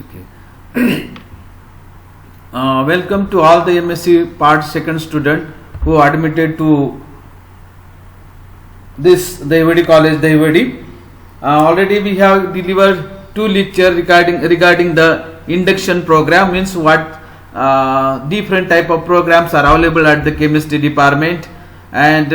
Okay. Welcome to all the MSc Part 2nd student who admitted to this Daivadi College, Daivadi. Already we have delivered 2 lectures regarding the induction program, means what different type of programs are available at the chemistry department, and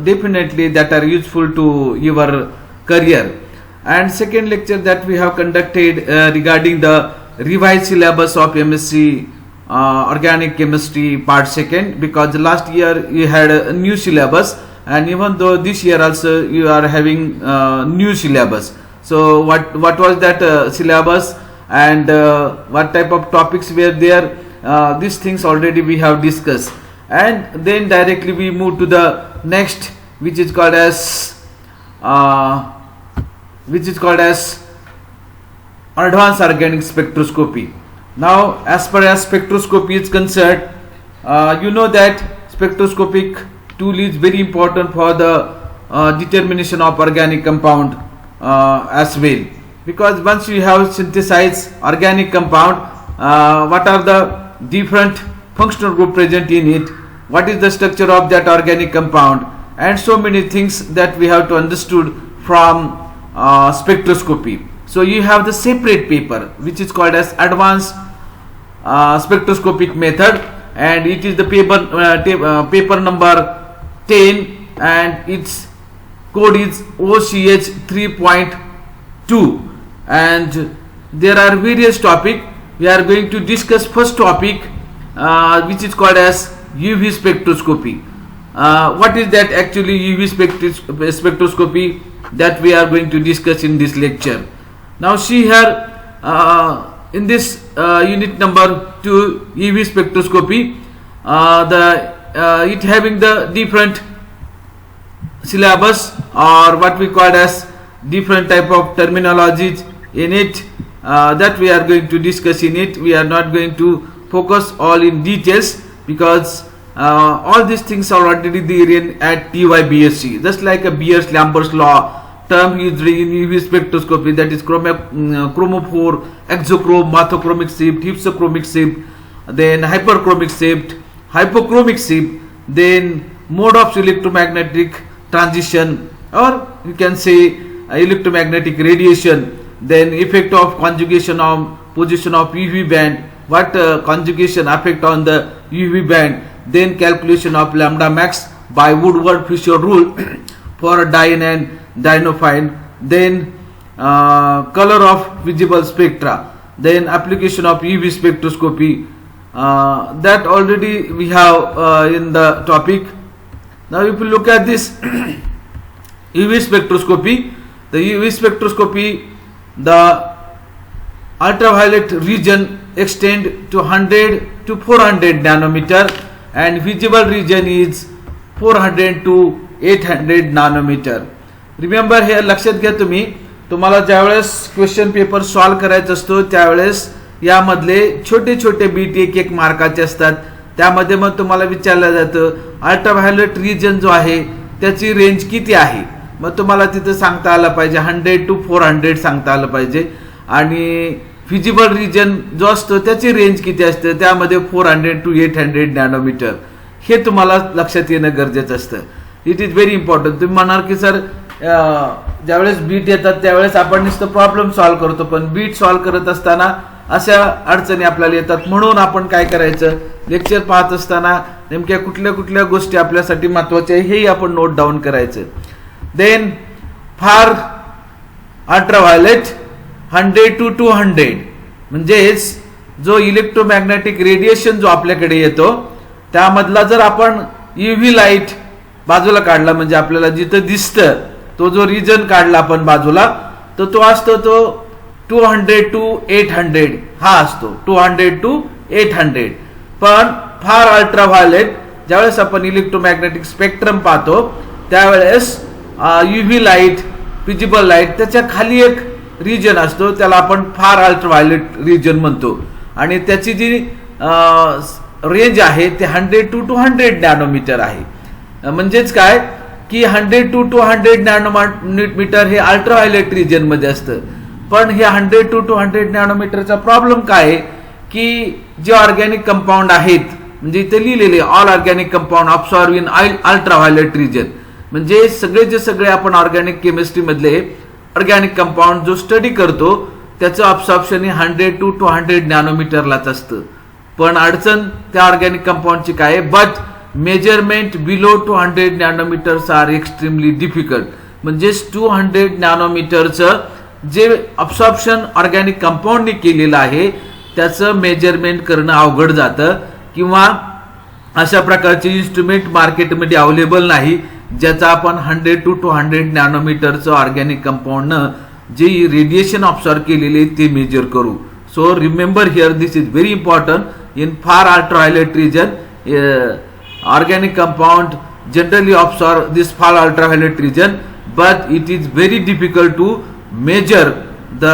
definitely that are useful to your career. And second lecture that we have conducted regarding the revised syllabus of MSc Organic Chemistry Part 2nd, because last year you had a new syllabus, and even though this year also you are having new syllabus. So what was that syllabus, and what type of topics were there, these things already we have discussed. And then directly we move to the next, which is called as advanced organic spectroscopy. Now, as far as spectroscopy is concerned, you know that spectroscopic tool is very important for the determination of organic compound as well, because once you have synthesized organic compound, what are the different functional group present in it, what is the structure of that organic compound, and so many things that we have to understood from spectroscopy. So you have the separate paper which is called as advanced spectroscopic method, and it is the paper number 10, and its code is OCH 3.2, and there are various topics. We are going to discuss first topic, which is called as UV spectroscopy. What is that actually UV spectroscopy, that we are going to discuss in this lecture. Now see here, in this unit number 2, UV spectroscopy, it having the different syllabus, or what we call as different type of terminologies in it, that we are going to discuss in it. We are not going to focus all in details, because all these things are already there at TYBSc, just like a Beer-Lambert's law term used in UV spectroscopy, that is chromophore, exochrome, bathochromic shift, hypsochromic shift, then hyperchromic shift, hypochromic shift, then mode of electromagnetic transition, or you can say electromagnetic radiation, then effect of conjugation on position of UV band, what conjugation effect on the UV band, then calculation of lambda max by Woodward-Fisher rule for diene and dinofine, then color of visible spectra, then application of UV spectroscopy, that already we have in the topic. Now if you look at this UV spectroscopy, the UV spectroscopy, the ultraviolet region extend to 100 to 400 nanometer, and visible region is 400 to 800 nanometer. Remember हे लक्षात घ्या तुम्हाला ज्यावेळेस question paper solve करायचा असतो त्यावेळेस यामधले छोटे छोटे बीट एक मार्काचे असतात. त्यामध्ये मग तुम्हाला विचारलं जातं अल्ट्राव्हायोलेट रिजन जो आहे त्याची रेंज किती आहे, मग तुम्हाला तिथे सांगता आलं पाहिजे 100 to 400 सांगता आलं पाहिजे, आणि फिजिबल रिजन जो असतो त्याची रेंज किती असते, त्यामध्ये 400 to 800 नॅनोमीटर, हे तुम्हाला लक्षात येणं गरजेचं असतं. It is very important. तुम्ही म्हणाल की सर ज्यावेळेस बीट येतात त्यावेळेस आपण नुसतं प्रॉब्लेम सॉल्व्ह करतो, पण बीट सॉल्व्ह करत असताना अशा अडचणी आपल्याला येतात. म्हणून आपण काय करायचं, लेक्चर पाहत असताना नेमक्या कुठल्या गोष्टी आपल्यासाठी महत्त्वाच्या आहे हेही आपण नोट डाऊन करायचं. देन फार अल्ट्राव्हायोलेट 100 to 200, म्हणजेच जो इलेक्ट्रोमॅग्नेटिक रेडिएशन जो आपल्याकडे येतो त्यामधला जर आपण UV लाईट बाजूला काढला, म्हणजे आपल्याला जिथं दिसतं तो जो रिजन काढला आपण बाजूला, तर तो असतो तो 200 to 800 हा असतो, 200 to 800. पण फार अल्ट्राव्हायोलेट ज्यावेळेस आपण इलेक्ट्रोमॅग्नेटिक स्पेक्ट्रम पाहतो त्यावेळेस UV लाईट, विजिबल लाईट, त्याच्या खाली एक रिजन असतो त्याला आपण फार अल्ट्राव्हायोलेट रिजन म्हणतो, आणि त्याची जी रेंज आहे ते 100 to 200 नॅनोमीटर आहे. म्हणजेच काय की 100 to 200 नॅनोमीटर हे अल्ट्राव्हायोलेट रिजन मध्ये असतं. पण हे 100 to 200 नॅनोमीटरचा प्रॉब्लेम काय आहे की जे ऑर्गॅनिक कंपाऊंड आहेत, म्हणजे इथे लिहिलेले all organic compound absorb in ultraviolet region, म्हणजे सगळे आपण ऑर्गॅनिक केमिस्ट्री मधले ऑर्गॅनिक कंपाऊंड जो स्टडी करतो त्याचं अब्सॉर्प्शन हे 100 to 200 नॅनोमीटरलाच असतं. पण अडचण त्या ऑर्गॅनिक कंपाऊंडची काय आहे, but measurement below 200 nanometers are extremely difficult. म्हणजे 200 नॅनोमीटरचं जे अब्सॉर्प्शन ऑर्गॅनिक कंपाऊंडने केलेलं आहे त्याचं मेजरमेंट करणं अवघड जातं, किंवा अशा प्रकारचे इन्स्ट्रुमेंट मार्केटमध्ये अवेलेबल नाही ज्याचा आपण 100 to 200 नॅनोमीटरचं ऑर्गॅनिक कंपाऊंडनं जे रेडिएशन ऑब्सॉर्ब केलेले ते मेजर करू. So remember here this is very important in far ultraviolet region. Organic compound generally absorb this far ultraviolet region, but it is very difficult to measure the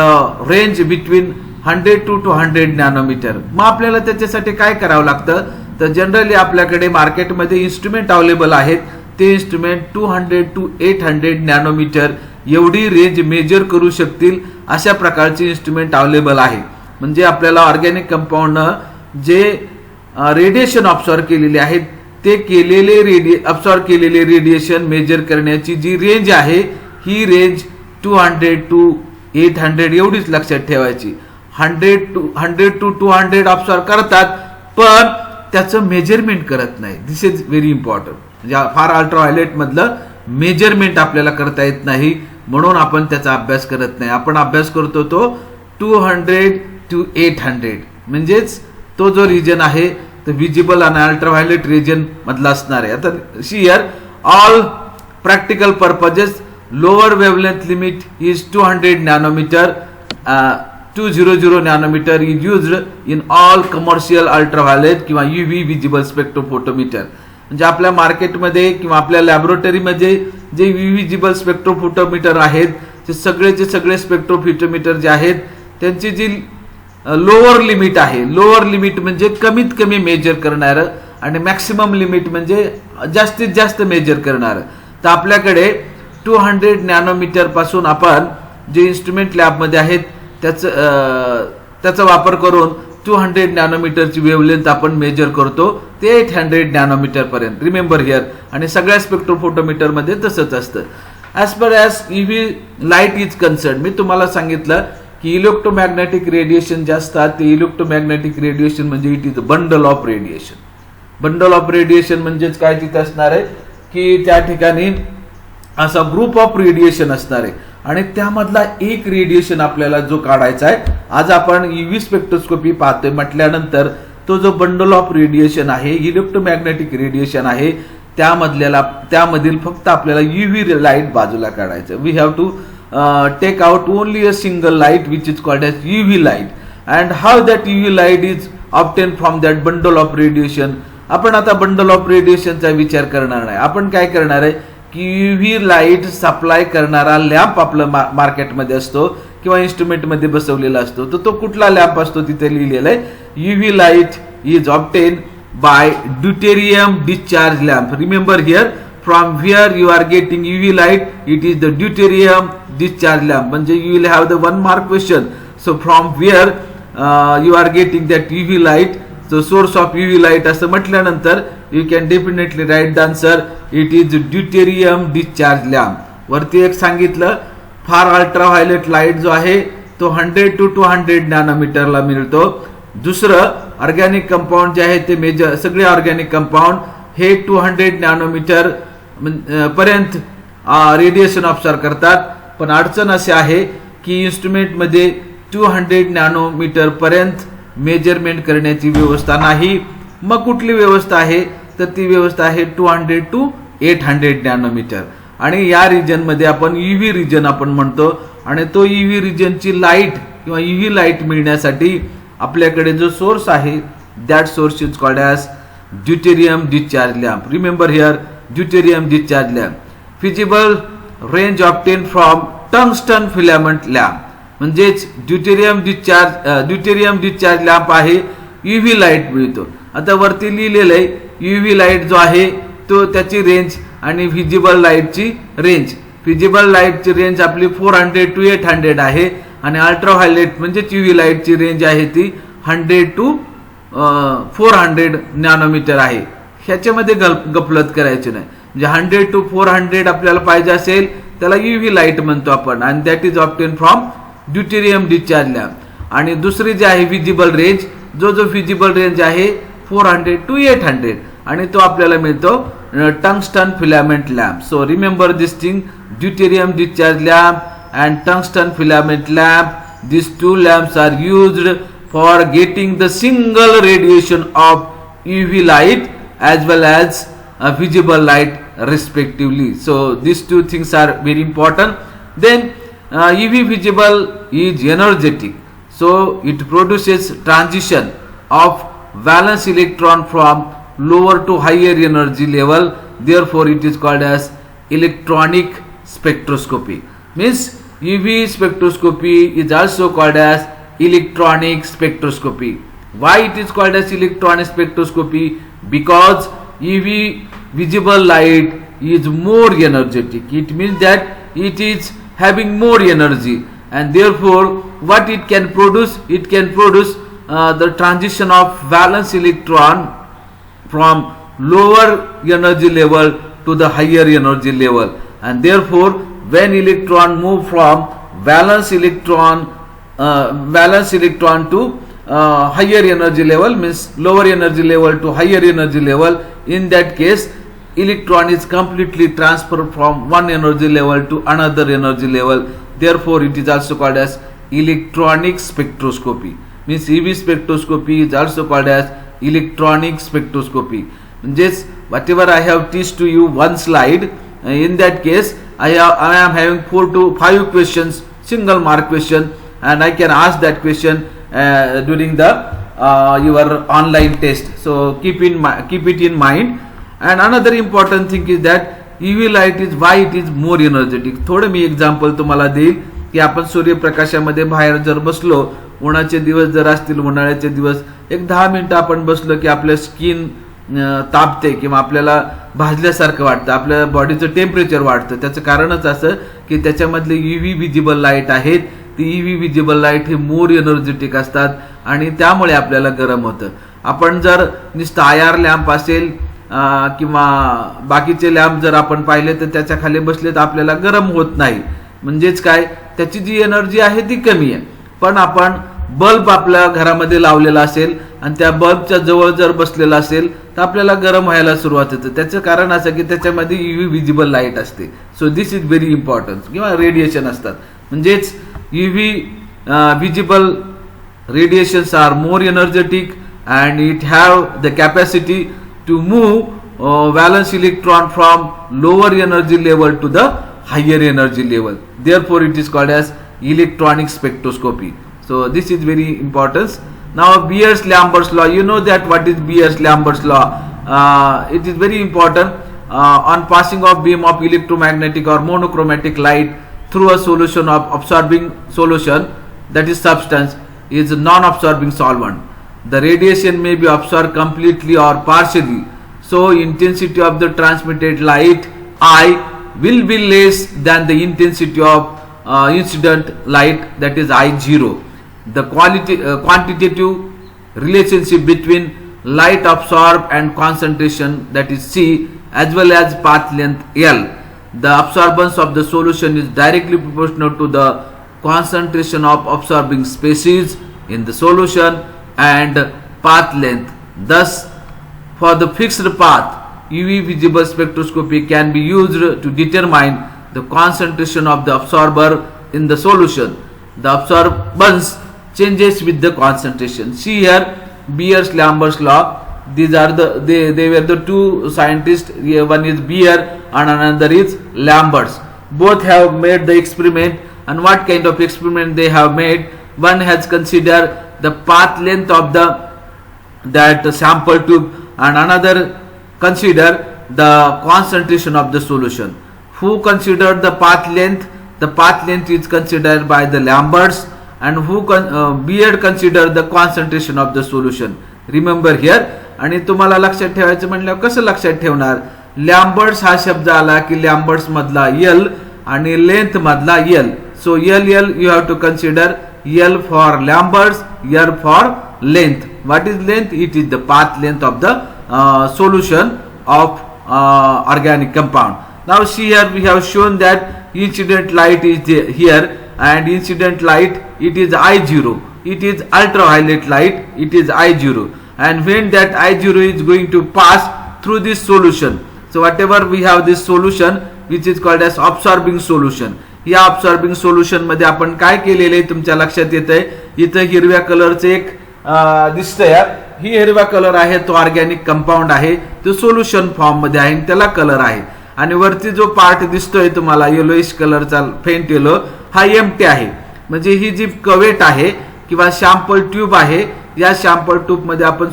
range between 100 to 200 nanometre. मग आपल्याला त्याच्यासाठी काय करावं लागतं, तर generally आपल्याकडे मार्केटमध्ये instrument available आहेत. ते इन्स्ट्रुमेंट 200 to 800 नॅनोमीटर एवढी रेंज मेजर करू शकतील अशा प्रकारचे इन्स्ट्रुमेंट अवेलेबल आहे. म्हणजे आपल्याला ऑर्गॅनिक कंपाऊंडनं जे रेडिएशन ऑब्सॉर्ब केलेले आहेत ते अब्सॉर्ब केलेले रेडिएशन मेजर करण्याची जी रेंज आहे ही रेंज 200 to 800 एवढीच लक्षात ठेवायची. 100 to 200 अब्सॉर्ब करतात पण त्याचं मेजरमेंट करत नाही. दिस इज व्हेरी इम्पॉर्टंट. म्हणजे फार अल्ट्राव्हायोलेट मधलं मेजरमेंट आपल्याला करता येत नाही, म्हणून आपण त्याचा अभ्यास करत नाही. आपण अभ्यास करतो तो 200 to 800, म्हणजेच तो जो रिजन आहे तर विजिबल आणि अल्ट्राव्हायोलेट रिजन मधला असणार आहे. आता here all practical purposes lower wavelength limit is 200 nanometre. 200 nanometre is used in all commercial ultraviolet किंवा UV विजिबल स्पेक्ट्रोफोटोमीटर. म्हणजे आपल्या मार्केटमध्ये किंवा आपल्या लॅबोरेटरीमध्ये जे UV विजिबल स्पेक्ट्रोफोटोमीटर आहेत ते सगळे स्पेक्ट्रोफोटोमीटर जे आहेत त्यांची जी लोअर लिमिट आहे, लोअर लिमिट म्हणजे कमीत कमी मेजर करणारं आणि मॅक्सिमम लिमिट म्हणजे जास्तीत जास्त मेजर करणारं. तर आपल्याकडे 200 नॅनोमीटर पासून आपण जे इन्स्ट्रुमेंट लॅबमध्ये आहेत त्याचा वापर करून 200 नॅनोमीटरची वेवलेंथ आपण मेजर करतो ते 800 नॅनोमीटर पर्यंत. Remember here. आणि सगळ्या स्पेक्ट्रोफोटोमीटर मध्ये तसंच असतं. As per as UV light is concern, मी तुम्हाला सांगितलं की इलेक्ट्रोमॅग्नेटिक रेडिएशन जे असतात ते इलेक्ट्रोमॅग्नेटिक रेडिएशन म्हणजे it is bundle of radiation. Bundle of radiation म्हणजेच काय तिथे असणार आहे की त्या ठिकाणी असा ग्रुप ऑफ रेडिएशन असणार आहे आणि त्यामधला एक रेडिएशन आपल्याला जो काढायचा आहे. आज आपण UV स्पेक्ट्रोस्कोपी पाहतोय म्हटल्यानंतर तो जो बंडल ऑफ रेडिएशन आहे इलेक्ट्रोमॅग्नेटिक रेडिएशन आहे त्यामधील फक्त आपल्याला UV लाईट बाजूला काढायचं. We have to take out only a single light which is called as UV light, and how that UV light is obtained from that bundle of radiation. आपण आता bundle of रेडिएशनचा विचार करणार नाही. आपण काय करणार आहे की UV लाईट सप्लाय करणारा लॅम्प आपलं मार्केटमध्ये असतो किंवा इन्स्ट्रुमेंटमध्ये बसवलेला असतो. तर तो कुठला लॅम्प असतो तिथे लिहिलेला आहे UV light is obtain bye deuterium discharge lamp. Remember here, from where you are getting UV light, it is the deuterium discharge lamp. म्हणजे you will have the 1 mark question. So from where you are getting that UV light, so source of UV light असं म्हटल्यानंतर you can definitely write the answer, it is deuterium discharge lamp. वरती एक सांगितलं फार ultraviolet light जो आहे तो 100 to 200 नॅनोमीटरला मिळतो. दुसरं ऑर्गॅनिक कंपाऊंड जे आहे ते मेजर सगळे ऑर्गॅनिक कंपाऊंड हे 200 नॅनोमीटर पर्यंत रेडिएशन ऑब्सर्व करतात. पण अडचण अशी आहे की इन्स्ट्रुमेंटमध्ये 200 नॅनोमीटर पर्यंत मेजरमेंट करण्याची व्यवस्था नाही. मग कुठली व्यवस्था आहे तर ती व्यवस्था आहे 200 to 800 नॅनोमीटर. आणि या रिजन मध्ये आपण UV रिजन आपण म्हणतो. आणि तो UV रिजनची लाईट किंवा UV लाईट मिळण्यासाठी आपल्याकडे जो सोर्स आहे that source is called as deuterium discharge lamp. Remember here, deuterium discharge lamp. Visible range obtained from tungsten filament lamp. म्हणजेच ड्यूटेरियम डिस्चार्ज लॅम्प आहे UV लाईट मिळतो. आता वरती लिहिलेलं आहे UV लाईट जो आहे तो त्याची रेंज आणि व्हिजिबल लाईटची रेंज. व्हिजिबल लाईटची रेंज आपली 400 to 800 आहे आणि अल्ट्राव्हायोलेट म्हणजे UV लाईटची रेंज आहे ती 100 to 400 नॅनोमीटर आहे. ह्याच्यामध्ये गफलत करायची नाही. म्हणजे 100 to 400 आपल्याला पाहिजे असेल त्याला UV लाईट म्हणतो आपण, आणि that is obtain from deuterium discharge lamp. आणि दुसरी जी आहे विजिबल रेंज, जो विजिबल रेंज आहे 400 to 800, आणि तो आपल्याला मिळतो tungsten filament lamp. So remember this thing, deuterium discharge lamp and tungsten filament lamp, these two lamps are used for getting the single radiation of UV light as well as visible light respectively. So these two things are very important. Then UV visible is energetic, so it produces transition of valence electron from lower to higher energy level, therefore it is called as electronic spectroscopy. Means UV spectroscopy is also called as electronic spectroscopy. Why it is called as electronic spectroscopy? Because UV visible light is more energetic. It means that it is having more energy, and therefore what it can produce? It can produce the transition of valence electron from lower energy level to the higher energy level, and therefore when electron move from valence electron to higher energy level, means lower energy level to higher energy level, in that case electron is completely transferred from one energy level to another energy level, therefore it is also called as electronic spectroscopy. Means UV spectroscopy is also called as electronic spectroscopy. Just whatever I have teached to you one slide, in that case I am having 4 to 5 questions, single mark question, and I can ask that question during the your online test. So keep it in mind. And another important thing is that UV light is why it is more energetic. थोडं मी example तुम्हाला देईल की आपण सूर्यप्रकाशामध्ये बाहेर जर बसलो, उन्हाचे दिवस जर असतील, उन्हाळ्याचे दिवस, एक 10 मिनिटं आपण बसलो की आपल्या स्किन तापते किंवा आपल्याला भाजल्यासारखं वाटतं, आपल्या बॉडीचं टेम्परेचर वाढतं. त्याचं कारणच असं की त्याच्यामधले UV विजिबल लाईट आहेत, ती UV विजिबल लाईट हे मोर एनर्जेटिक असतात आणि त्यामुळे आपल्याला गरम होतं. आपण जर नुसतं IR लॅम्प असेल किंवा बाकीचे लॅम्प जर आपण पाहिले तर त्याच्या खाली बसले तर आपल्याला गरम होत नाही. म्हणजेच काय, त्याची जी एनर्जी आहे ती कमी आहे. पण आपण बल्ब आपल्या घरामध्ये लावलेला असेल आणि त्या बल्बच्या जवळ जर बसलेला असेल तर आपल्याला गरम व्हायला सुरुवात होते. त्याचं कारण असं की त्याच्यामध्ये UV विजिबल लाईट असते. So this is very important. किंवा रेडिएशन असतात, म्हणजेच UV visible radiations are more energetic and it have the capacity to move valence electron from lower energy level to the higher energy level, therefore it is called as electronic spectroscopy. So this is very important. Now Beer-Lambert's law, you know that what is Beer-Lambert's law. It is very important. On passing of beam of electromagnetic or monochromatic light through a solution of absorbing solution, that is substance, is non-absorbing solvent, the radiation may be absorbed completely or partially. So intensity of the transmitted light I will be less than the intensity of incident light, that is I0. The quantitative relationship between light absorbed and concentration, that is C, as well as path length L. The absorbance of the solution is directly proportional to the concentration of absorbing species in the solution and path length. Thus, for the fixed path, UV visible spectroscopy can be used to determine the concentration of the absorber in the solution. The absorbance changes with the concentration. See here, Beer-Lambert's law. These are they were the two scientists. One is Beer and another is Lambert's. Both have made the experiment, and what kind of experiment they have made? One has considered the path length of that sample tube, and another consider the concentration of the solution. Who considered the path length? The path length is considered by the Lamberts, and who Beer considered the concentration of the solution. Remember here. आणि तुम्हाला लक्षात ठेवायचं म्हणल्यावर कसं लक्षात ठेवणार? लॅम्बर्ट्स हा शब्द आला की लॅम्बर्ट्स मधला L आणि लेंथ मधला L. So L you have to consider L for Lambert's, L for length. What is length? It is the path length of the solution of organic compound. Now see here, we have shown that incident light is here, and incident light, it is I0. It is ultraviolet light, it is I0. And when that I0 is going to pass through this solution, so whatever we have this solution which is called as absorbing solution, या absorbing solution मध्ये आपण काय केलेले तुमच्या लक्षात येतंय, इथं हिरव्या कलरचे एक दिसतंय, ही हिरवा कलर आहे तो ऑर्गॅनिक कंपाऊंड आहे, तो सोल्युशन फॉर्म मध्ये आहे, त्याला कलर आहे. आणि वरती जो पार्ट दिसतोय तुम्हाला येलोइश कलरचा फेंट येलो, हा एम्प्टी आहे. म्हणजे ही जी कवेट आहे किंवा सॅम्पल ट्यूब आहे, या सॅम्पल ट्यूब मध्ये आपण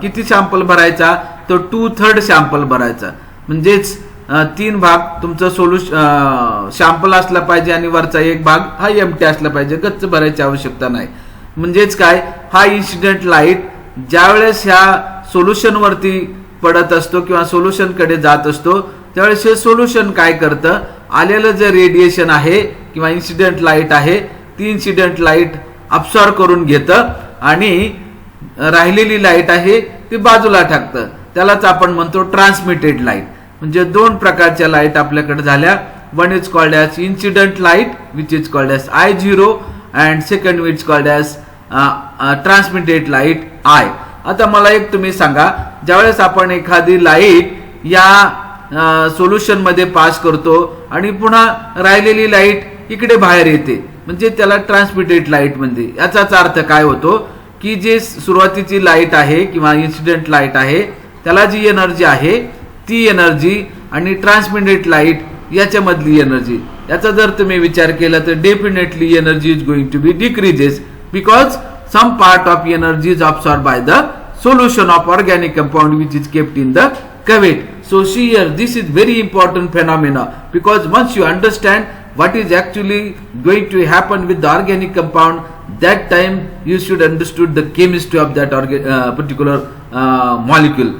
किती सॅम्पल भरायचा, तो 2/3 सॅम्पल भरायचा. म्हणजेच 3 भाग तुमचं सॅम्पल असला पाहिजे आणि वरचा एक भाग हा एम्प्टी असला पाहिजे, गच्च भरायची आवश्यकता नाही. म्हणजेच काय, हा इन्सिडेंट लाईट ज्यावेळेस ह्या सोल्युशन वरती पडत असतो किंवा सोल्युशन कडे जात असतो, त्यावेळेस हे सोल्युशन काय करतं, आलेलं जे रेडिएशन आहे किंवा इन्सिडेंट लाईट आहे, ती इन्सिडेंट लाईट अब्सॉर्ब करून घेतं आणि राहिलेली लाईट आहे ती बाजूला टाकतं. त्यालाच आपण म्हणतो ट्रान्समिटेड लाईट. म्हणजे 2 प्रकारच्या लाईट आपल्याकडे झाल्या. One is called as incident light which is called as I0 and second which called as transmitted light I. आता मला एक तुम्ही सांगा, ज्यावेळेस आपण एखादी लाईट या सोल्युशन मध्ये पास करतो आणि पुन्हा राहिलेली लाईट इकडे बाहेर येते, म्हणजे त्याला ट्रान्समिटेड लाईट म्हणजे. याचाच अर्थ काय होतो की जे सुरुवातीची लाईट आहे किंवा इन्सिडेंट लाईट आहे, त्याला जी एनर्जी आहे ती एनर्जी आणि ट्रान्समिटेड लाईट याच्यामधली एनर्जी, याचा जर तुम्ही विचार केला तर definitely energy is going to be decreases, because some part of energy is absorbed by the solution of organic compound which is kept in the cavity. So see here, this is very important phenomena, because once you understand what is actually going to happen with the organic compound, that time you should understood the chemistry of that particular molecule.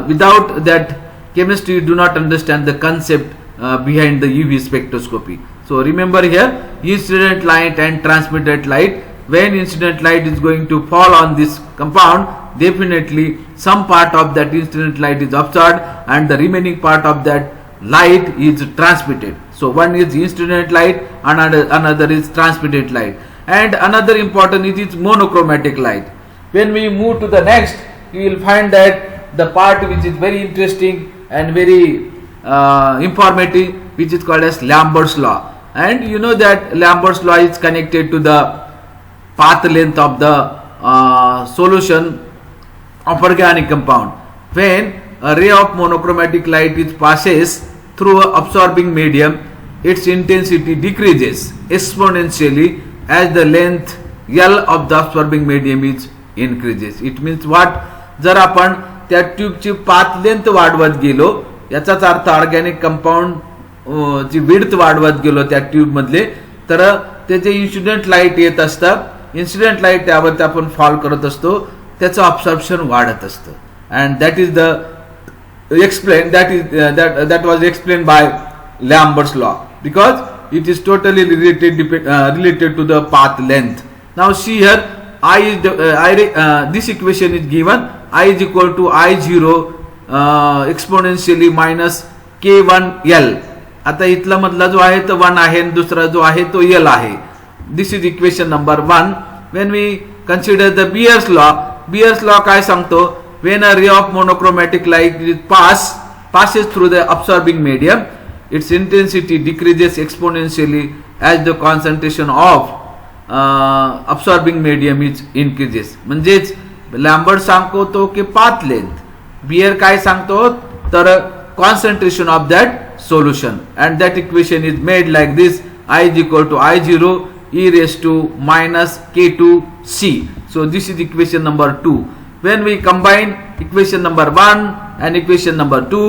Without that chemistry you do not understand the concept behind the UV spectroscopy. So remember here, incident light and transmitted light. When incident light is going to fall on this compound, definitely some part of that incident light is absorbed and the remaining part of that light is transmitted. So one is incident light, another is transmitted light, and another important is monochromatic light. When we move to the next, you will find that the part which is very interesting and very informative, which is called as Lambert's law. And you know that Lambert's law is connected to the path length of the solution of organic compound. When a ray of monochromatic light is passes through an absorbing medium, its intensity decreases exponentially as the length L of the absorbing medium is increases. It means what? जर आपण त्या ट्यूबची path length वाढवत गेलो, याचाच अर्थ organic compound ची width वाढवत गेलो त्या ट्यूब मधले, तर त्याचे इन्सिडेंट लाईट येत असतं, इन्सिडेंट लाईट त्यावर आपण फॉल करत असतो, त्याचं अब्सॉर्प्शन वाढत असतं. And that is the explain that was explained by Lambert's law, because it is totally related to the path length. Now see here, this equation is given, I is equal to I0 exponentially minus K1L. आता इथला मधला जो आहे तो 1 आहे आणि दुसरा जो आहे तो L आहे. This is equation number 1. When we consider the Beer's law काय सांगतो, when a ray of monochromatic light passes through the absorbing medium, its intensity decreases exponentially as the concentration of absorbing medium is increases. म्हणजेच Lambert सांगतो की path length, beer काय सांगतो तर concentration of that solution, and that equation is made like this: I is equal to I0 e raised to minus K2C. So this is equation number 2. When we combine equation number 1 and equation number 2,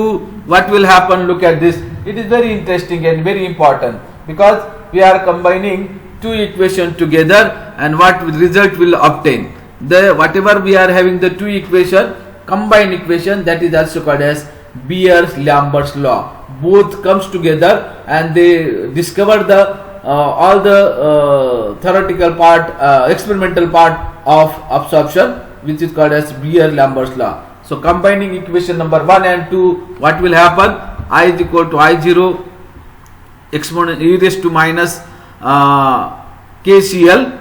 what will happen? Look at this. It is very interesting and very important, because we are combining two equations together, and what result will obtain. Whatever we are having the two equation, combined equation, that is also called as Beer-Lambert's law. Both comes together and they discover the all the theoretical part, experimental part of absorption, which is called as Beer-Lambert's law. So combining equation number 1 and 2, what will happen? I is equal to I0 exponent e raised to minus KCl,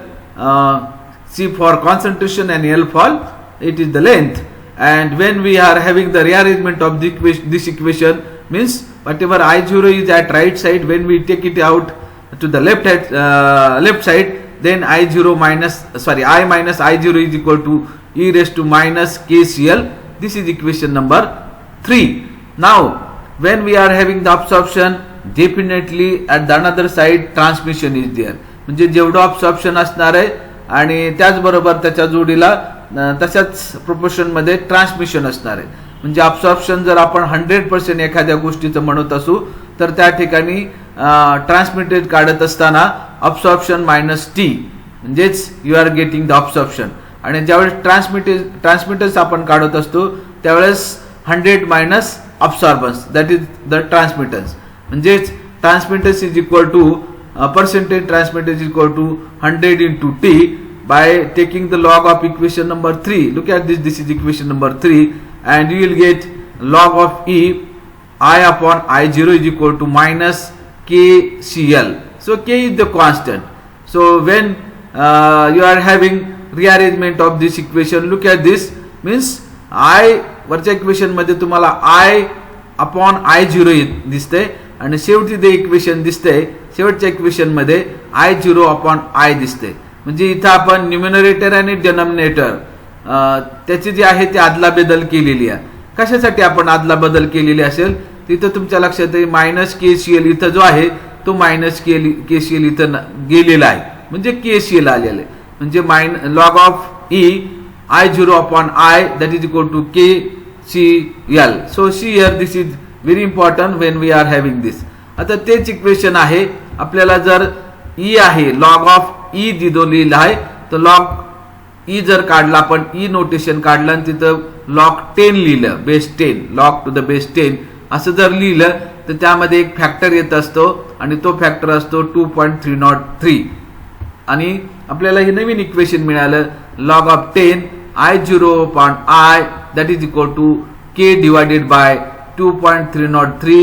C for concentration and L for it is the length. And when we are having the rearrangement of this equation, means whatever I0 is at right side, when we take it out to the left side, then I0 minus I minus I0 is equal to e raised to minus KCl. This is equation number 3. Now when we are having the absorption, definitely at the another side transmission is there. म्हणजे जेवढं absorption असणार आहे आणि त्याचबरोबर त्याच्या जोडीला तशाच proportion मध्ये ट्रान्समिशन असणार आहे. म्हणजे absorption जर आपण 100% एखाद्या गोष्टीचं म्हणत असू तर त्या ठिकाणी ट्रान्समिटेड काढत असताना absorption मायनस टी म्हणजेच you are getting the absorption. आणि ज्यावेळेस ट्रान्समिटन्स आपण काढत असतो त्यावेळेस 100 minus absorbance, that is the transmittance. म्हणजेच transmittance is equal to percentage transmittance is equal to 100 into T by taking the log of equation number 3. Look at this is equation number 3 and you will get log of E I upon I0 is equal to minus KCl. So K is the constant. So when you are having rearrangement of this equation, look at this, means I वरच्या equation मध्ये तुम्हाला I upon I0 दिसते आणि शेवटी ते equation दिसते, शेवटच्या equation मध्ये I0 upon I दिसते. म्हणजे इथं आपण न्यूमरेटर आणि डिनॉमिनेटर त्याची जी आहे ती आदला बदल केलेली आहे. कशासाठी आपण आदला बदल केलेली असेल तिथं तुमच्या लक्षात येईल मायनस KCl इथं जो आहे तो मायनस KCl इथं गेलेला आहे म्हणजे KCl आलेलं आहे. म्हणजे log of E I0 upon I that is equal to KCl. So see here this is very important when we are having this. आता तेच इक्वेशन आहे आपल्याला जर E आहे log of E दिलेला आहे तर log E जर काढला आपण E नोटेशन काढलं आणि तिथं log 10 लिहिलं base 10 log to the base 10 असं जर लिहिलं तर त्यामध्ये एक फॅक्टर येत असतो आणि तो फॅक्टर असतो 2.303 आणि आपल्याला हे नवीन इक्वेशन मिळालं log of 10 I0 upon I that is equal to K divided by 2.303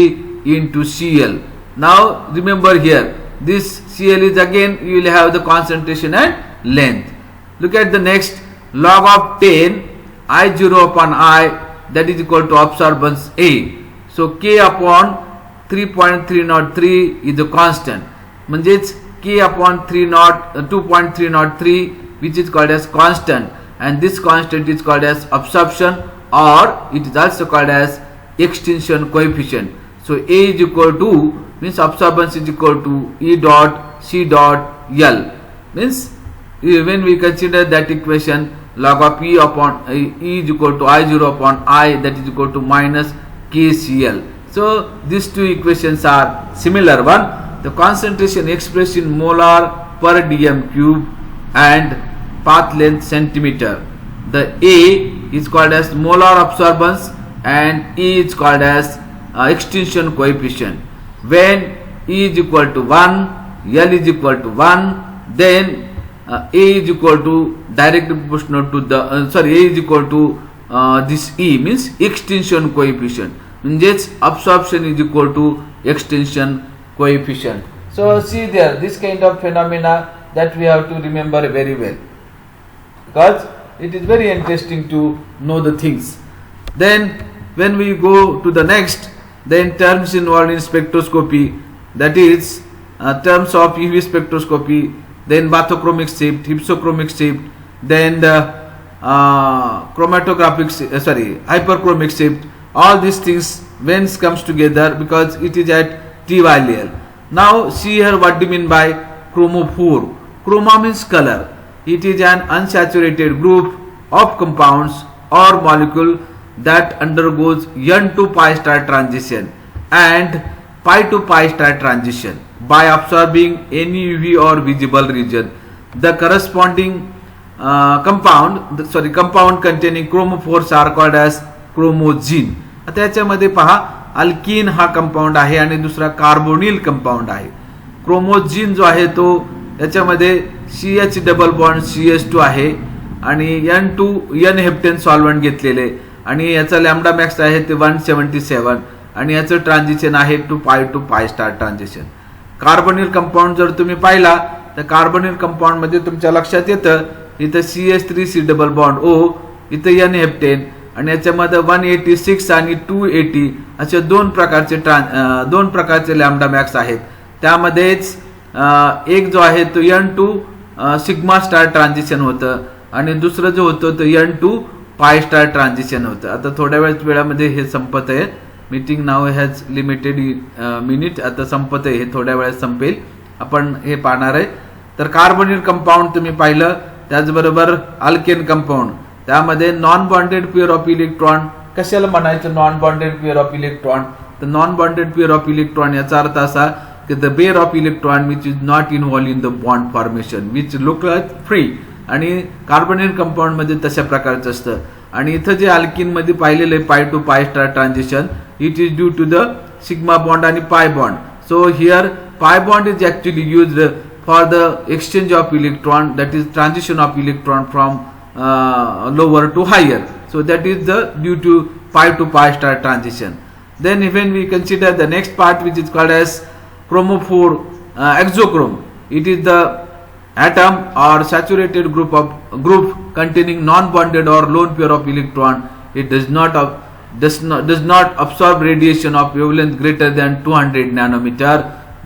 into CL. Now remember here this CL is again you will have the concentration and length. Look at the next log of 10 I0 upon I that is equal to absorbance A. So K upon 3.303 is the constant. म्हणजेच K upon 2.303 which is called as constant and this constant is called as absorption or it is also called as extinction coefficient. So A is equal to means absorbance is equal to E dot C dot L means when we consider that equation log of E upon E is equal to I0 upon I that is equal to minus KCl. So these two equations are similar one. The concentration expressed in molar per dm cube and path length centimeter. The A is called as molar absorbance and E is called as extinction coefficient. When E is equal to 1, L is equal to 1, then A is equal to directly proportional to the A is equal to this E means extinction coefficient. Means absorption is equal to extinction coefficient. So see there this kind of phenomena that we have to remember very well because it is very interesting to know the things. Then when we go to the next, then terms involved in spectroscopy, that is terms of UV spectroscopy, then bathochromic shift, hypsochromic shift, then the hyperchromic shift. All these things when comes together because it is at T value. Now see here what do you mean by chromophore. Chroma means color. It is an unsaturated group of compounds or molecule that undergoes N to pi star transition and pi to pi star transition by absorbing any UV or visible region. The corresponding compound containing chromophores are called as chromogene. आता याच्यामध्ये पहा alkyne हा compound आहे आणि दुसरा carbonyl compound आहे. क्रोमोझिन जो आहे तो याच्यामध्ये CH डबल बॉन्ड CH2 आहे आणि N2 N हेप्टेन सॉल्व्हंट घेतलेले आणि याचा लॅम्बडा मॅक्स आहे ते 177 आणि याचं ट्रान्झिशन आहे to pi star transition. Carbonyl compound जर तुम्ही पाहिला तर कार्बोनिल कंपाऊंड मध्ये तुमच्या लक्षात येतं इथं CH3C डबल बॉन्ड O, इथं N हेप्टेन आणि याच्यामध्ये 186 आणि 280 असे दोन प्रकारचे लॅम्बडा मॅक्स आहेत. त्यामध्येच एक जो आहे तो N2 सिग्मा स्टार ट्रान्झिशन होतं आणि दुसरं जो होतं तो N2 पाय स्टार ट्रान्झिशन होतं. आता थोड्या वेळामध्ये हे संपत आहे. Meeting now has limited minute. आता संपत आहे, हे थोड्या वेळात संपेल. आपण हे पाहणार आहे. तर कार्बोनिल कंपाऊंड तुम्ही पाहिलं, त्याचबरोबर अल्केन कंपाऊंड, त्यामध्ये non bonded pair of electron. कशाला म्हणायचं non bonded pair of electron? तर non bonded pair of electron याचा अर्थ असा की the pair of electron which is not involve in the bond formation which look like free. आणि carbonyl compound मध्ये तशा प्रकारचं असतं. आणि इथं जे अल्किन मध्ये पाहिलेलं आहे pi to pi star transition, it is due to the sigma bond आणि pi bond. So here pi bond is actually used for the exchange of electron, that is transition of electron from lower to higher. So that is the due to pi star transition. Then when we consider the next part which is called as chromophore exochrome, it is the atom or saturated group containing non-bonded or lone pair of electron. It does not absorb radiation of wavelength greater than 200 nanometer,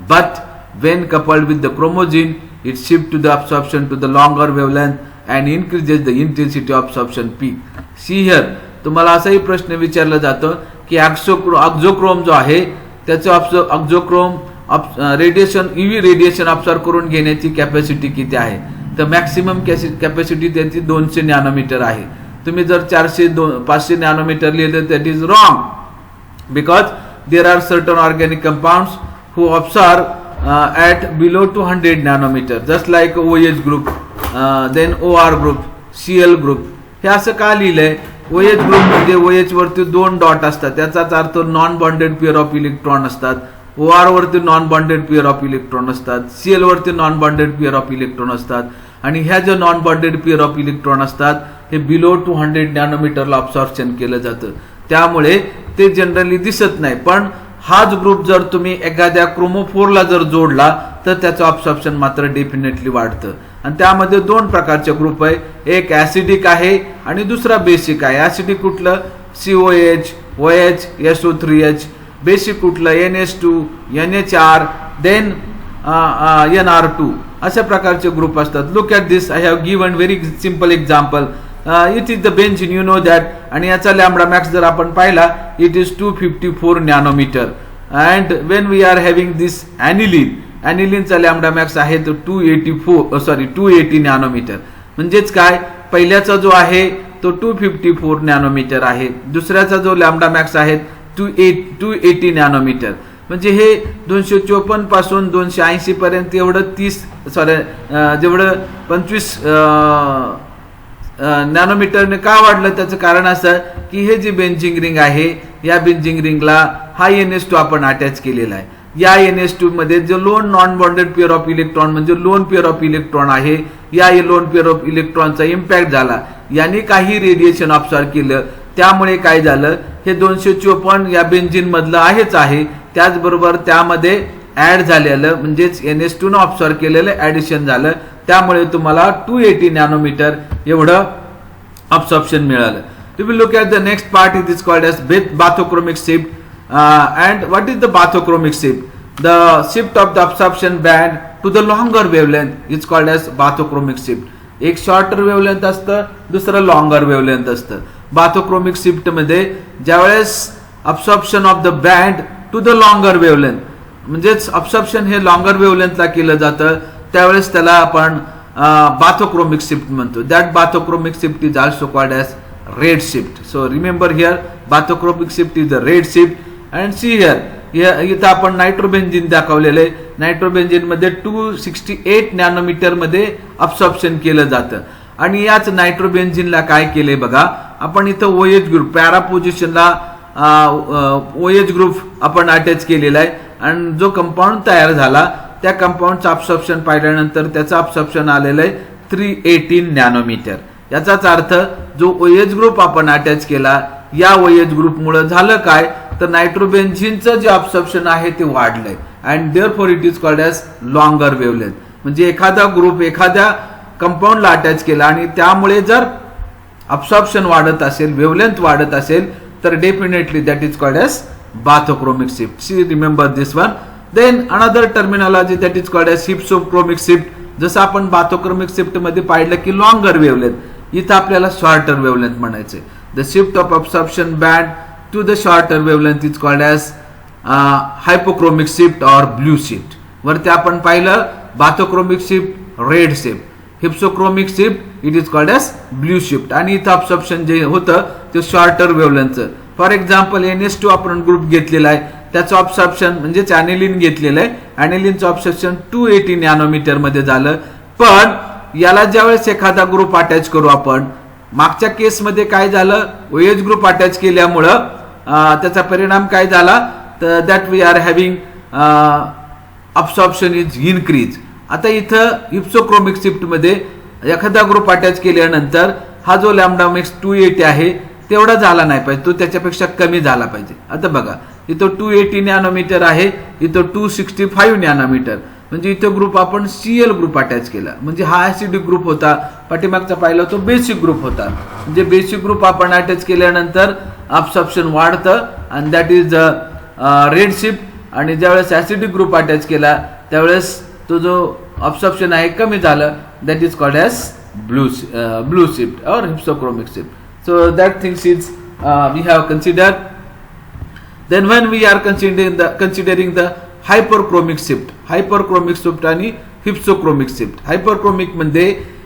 but when coupled with the chromosine, it shifts to the absorption to the longer wavelength and increases the intensity of absorption peak. See here, तुम्हाला असाही प्रश्न विचारला जातो की एक्झोक्रोम जो आहे त्याचं एक्झोक्रोम radiation UV radiation observe करून घेण्याची कॅपॅसिटी किती आहे? तर मॅक्सिमम कॅपॅसिटी त्याची 200 नॅनोमीटर आहे. तुम्ही जर 500 नॅनोमीटर लिहिलं that is wrong, because there are certain organic compounds who observe at below 200 nanometer, just like OH group, then OR group, CL group. हे असं का लिहिलंय? OH ग्रुप म्हणजे OH वरती 2 डॉट असतात, त्याचाच अर्थ non bonded pair of electron असतात. OR वरती non bonded pair of electron असतात. CL वरती non bonded pair of electron असतात. आणि ह्या ज्या non bonded pair of electron असतात हे बिलो 200 नॅनोमीटरला ऑब्झॉर्प्शन केलं जातं. त्यामुळे ते जनरली दिसत नाही. पण हाच ग्रुप जर तुम्ही एखाद्या क्रोमोफोरला जर जोडला तर त्याचं ऑब्झॉर्प्शन मात्र डेफिनेटली वाढतं. आणि त्यामध्ये 2 प्रकारचे ग्रुप आहे, एक ऍसिडिक आहे आणि दुसरा बेसिक आहे. ऍसिडिक कुठलं? COH, OH, SO3H. बेसिक कुठलं? NH2, NHR, then NR2. अशा प्रकारचे ग्रुप असतात. Look at this, I have given very simple example. It is the benzene, you know that. आणि याचा लॅम्बडा मॅक्स जर आपण पाहिला it is 254 nanometer. And when we are having this ॲनिलिनचा lambda max आहे तो 280 नॅनोमीटर. म्हणजेच काय, पहिल्याचा जो आहे तो 254 नॅनोमीटर आहे, दुसऱ्याचा जो लॅम्बडा मॅक्स आहे 280 नॅनोमीटर. म्हणजे हे 254 पासून 280 पर्यंत एवढं 25 नॅनोमीटरने का वाढलं? त्याचं कारण असं की हे जे बेंझिंग रिंग आहे या बेंझिंग रिंगला हा NH2 आपण अटॅच केलेला आहे. या NH2 मध्ये जो loan non bonded pair of electron म्हणजे लोन पेअर ऑफ इलेक्ट्रॉन आहे, या लोन पेअर ऑफ इलेक्ट्रॉनचा इम्पॅक्ट झाला, यांनी काही रेडिएशन ऑब्झर्व केलं. त्यामुळे काय झालं, हे 254 या बेंझिन मधलं आहेच आहे, त्याचबरोबर त्यामध्ये ऍड झालेलं म्हणजेच NH2 न ऑब्झर्व केलेलं ऍडिशन झालं. त्यामुळे तुम्हाला 280 नॅनोमीटर एवढं ऑब्झॉर्प्शन मिळालं. You will look at the next part. It is called as bathochromic shift. And what is the bathochromic shift? The shift of the absorption band to the longer wavelength is called as bathochromic shift. एक shorter wavelength असतं, दुसरं longer wavelength असतं. Bathochromic shift मध्ये ज्यावेळेस absorption of the band to the longer wavelength म्हणजेच absorption हे longer वेव्हलेंथला केलं जातं, त्यावेळेस त्याला आपण बाथोक्रोमिक शिफ्ट म्हणतो. That bathochromic shift is also called as red shift. So remember here bathochromic shift is the red shift. And see here, इथं आपण नायट्रोबेन्झिन दाखवलेलं आहे. नायट्रोबेन्झिन मध्ये 268 नॅनोमीटर मध्ये अब्सॉर्प्शन केलं जातं. आणि याच नायट्रोबेन्झिनला काय केलंय बघा, आपण इथं OH ग्रुप पॅरा पोझिशनला OH ग्रुप आपण अटॅच केलेला आहे. आणि जो कंपाऊंड तयार झाला त्या कंपाऊंडचं अब्सॉर्प्शन पाहिल्यानंतर त्याचं अब्सॉर्प्शन आलेलं आहे 318 नॅनोमीटर. याचाच अर्थ जो OH ग्रुप आपण अटॅच केला या OH ग्रुपमुळे झालं काय तर नायट्रोबेन्झिनचं जे अब्सॉर्प्शन आहे ते वाढलंय and therefore it is called as longer wavelength. म्हणजे एखादा ग्रुप एखाद्या कंपाऊंडला अटॅच केला आणि त्यामुळे जर अब्सॉर्प्शन वाढत असेल, वेवलेंथ वाढत असेल तर definitely that is called as bathochromic shift. See remember this one. Then another terminology that is called as hypsochromic shift. जसं आपण बाथोक्रोमिक शिफ्ट मध्ये पाहिलं की लॉंगर वेवलेंथ, इथं आपल्याला शॉर्टर वेवलेंथ म्हणायचे. The shift of absorption band to the shorter wavelength is called as hypochromic shift और blue shift. वरती आपण पाहिलं bathochromic shift red shift, hypsochromic shift it is called as blue shift. आणि इथं absorption जे होतं ते शॉर्टर वेवलेंथचं. फॉर एक्झाम्पल NH2 आपण ग्रुप घेतलेला आहे, त्याचं ऑब्सॉर्प्शन म्हणजे ॲनिलिन घेतलेलं आहे, ॲनिलिनचं ऑब्सॉर्प्शन 280 नॅनोमीटर मध्ये झालं. पण याला ज्यावेळेस एखादा ग्रुप अटॅच करू आपण, मागच्या केसमध्ये काय झालं, OH ग्रुप अटॅच केल्यामुळं त्याचा परिणाम काय झाला तर that we are having absorption is increase. आता इथं हिप्सोक्रोमिक शिफ्ट मध्ये एखादा ग्रुप अटॅच केल्यानंतर हा जो लॅम्बडा मिक्स 280 आहे तेवढा झाला नाही पाहिजे, तो त्याच्यापेक्षा कमी झाला पाहिजे. आता बघा इथं 280 नॅनोमीटर आहे, इथं 265 नॅनोमीटर, म्हणजे इथं ग्रुप आपण Cl ग्रुप अटॅच केला. म्हणजे हा ऍसिडिक ग्रुप होता, पाठीमागचा पाहिला तो बेसिक ग्रुप होता. म्हणजे बेसिक ग्रुप आपण अटॅच केल्यानंतर अब्सॉर्प्शन वाढतं आणि दॅट इज रेड शिफ्ट. आणि ज्यावेळेस ऍसिडिक ग्रुप अटॅच केला त्यावेळेस तो जो अब्सॉर्प्शन आहे कमी झालं, that is called as blue shift और hypsochromic shift. So that things is we have considered. Then when we are considering the hyperchromic shift, hyperchromic shift आणि hypsochromic shift. Hyperchromic मध्ये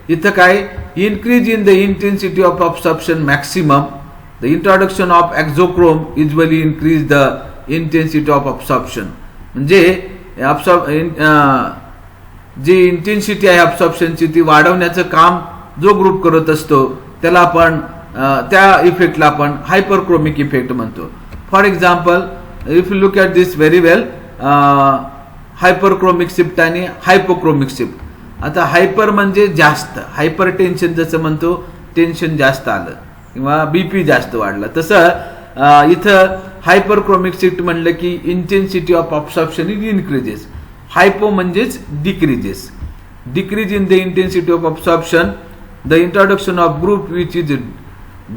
इथं काय increase in the intensity of absorption maximum. The introduction of exochrome usually increase the intensity of absorption. म्हणजे जी intensity आहे अब्सॉर्प्शनची ती वाढवण्याचं काम जो ग्रुप करत असतो त्याला आपण त्या इफेक्टला आपण हायपरक्रोमिक इफेक्ट म्हणतो. For example if you look at this very well, hyperchromic shift आणि हायपोक्रोमिक शिफ्ट. आता हायपर म्हणजे जास्त, हायपर टेन्शन जसं म्हणतो टेन्शन जास्त आलं किंवा BP जास्त वाढला, तसं इथं हायपरक्रोमिक शिफ्ट म्हणलं की intensity of absorption is increases, hypo म्हणजेच decreases. Decrease in the intensity of absorption, the introduction of group which is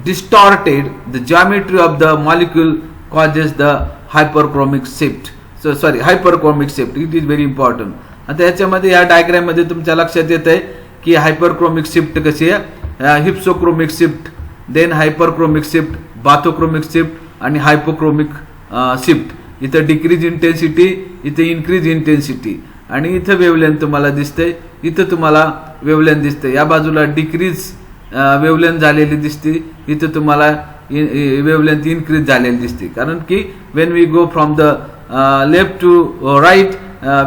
distorted the geometry of the molecule causes the hyperchromic shift. So sorry, hyperchromic shift, it is very important. आता याच्यामध्ये या diagram मध्ये तुमच्या लक्षात येत आहे की हायपरक्रोमिक shift कशी आहे, hypsochromic shift, then hyperchromic shift, bathochromic shift आणि हायपोक्रोमिक शिफ्ट. इथं डिक्रीज इंटेन्सिटी, इथं इन्क्रीज इंटेन्सिटी आणि इथं वेवलेंथ तुम्हाला दिसते, इथं तुम्हाला वेवलेंथ दिसते. या बाजूला डिक्रीज वेवलेंथ झालेली दिसते, इथं तुम्हाला वेवलेंथ इन्क्रीज झालेली दिसते. कारण की when we go from the left to right